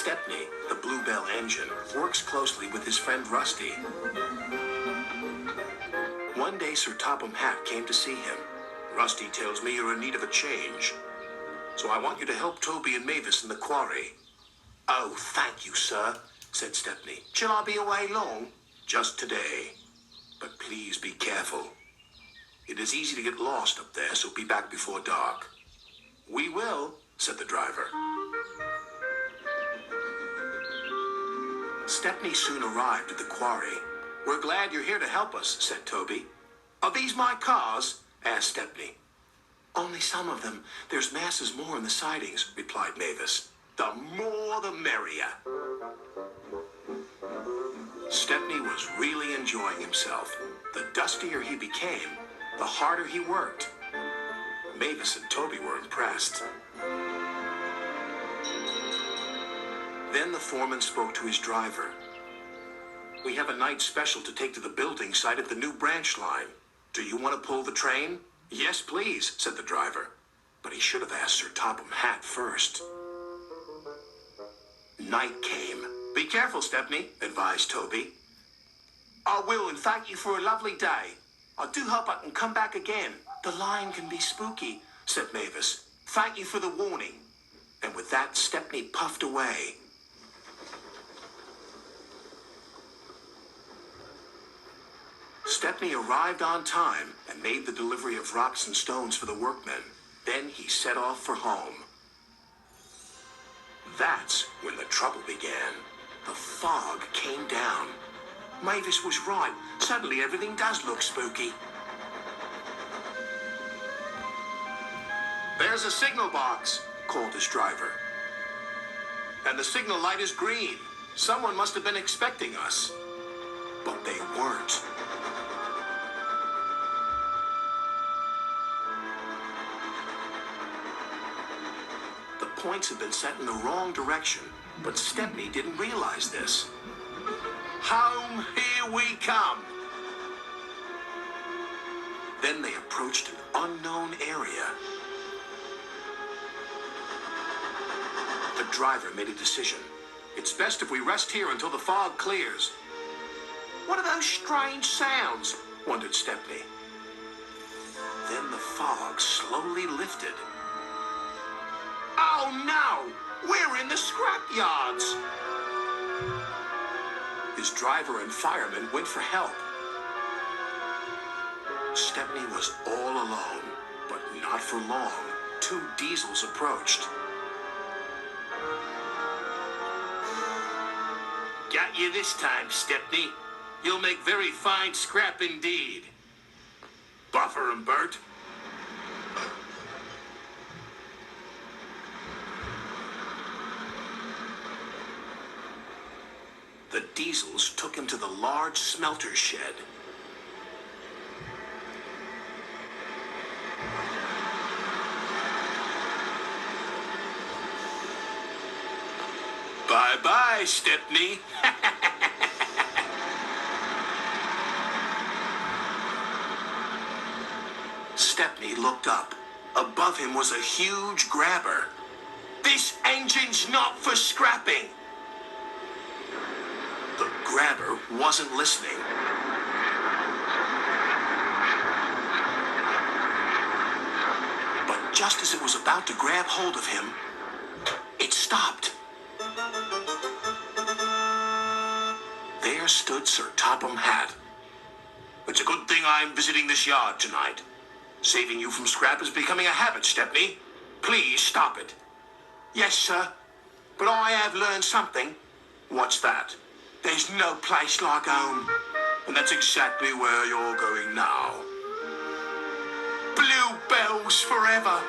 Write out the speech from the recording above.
Stepney, the Bluebell engine, works closely with his friend Rusty. One day, Sir Topham Hatt came to see him. Rusty tells me you're in need of a change, so I want you to help Toby and Mavis in the quarry. Oh, thank you, sir, said Stepney. Shall I be away long? Just today. But please be careful. It is easy to get lost up there, so be back before dark. We will, said the driver. Stepney soon arrived at the quarry. We're glad you're here to help us, said Toby. Are these my cars? Asked Stepney. Only some of them. There's masses more in the sidings, replied Mavis. The more the merrier. Stepney was really enjoying himself. The dustier he became, the harder he worked. Mavis and Toby were impressed. Then the foreman spoke to his driver. We have a night special to take to the building site at the new branch line. Do you want to pull the train? Yes, please, said the driver. But he should have asked Sir Topham Hatt first. Night came. Be careful, Stepney, advised Toby. I will, and thank you for a lovely day. I do hope I can come back again. The line can be spooky, said Mavis. Thank you for the warning. And with that, Stepney puffed away. Stepney arrived on time and made the delivery of rocks and stones for the workmen. Then he set off for home. That's when the trouble began. The fog came down. Mavis was right. Suddenly everything does look spooky. There's a signal box, called his driver. And the signal light is green. Someone must have been expecting us. But they weren't. The points had been set in the wrong direction, but Stepney didn't realize this. Home, here we come. Then they approached an unknown area. The driver made a decision. It's best if we rest here until the fog clears. What are those strange sounds? Wondered Stepney. Then the fog slowly lifted. Oh no! We're in the scrap yards! His driver and firemen went for help. Stepney was all alone, but not for long. 2 diesels approached. Got you this time, Stepney. You'll make very fine scrap indeed. Buffer and Bert. The diesels took him to the large smelter shed. Bye-bye, Stepney. Stepney looked up. Above him was a huge grabber. This engine's not for scrapping. The grabber wasn't listening. But just as it was about to grab hold of him, it stopped. There stood Sir Topham Hatt. It's a good thing I'm visiting this yard tonight. Saving you from scrap is becoming a habit, Stepney. Please stop it. Yes, sir. But I have learned something. What's that? There's no place like home. And that's exactly where you're going now. Bluebells forever.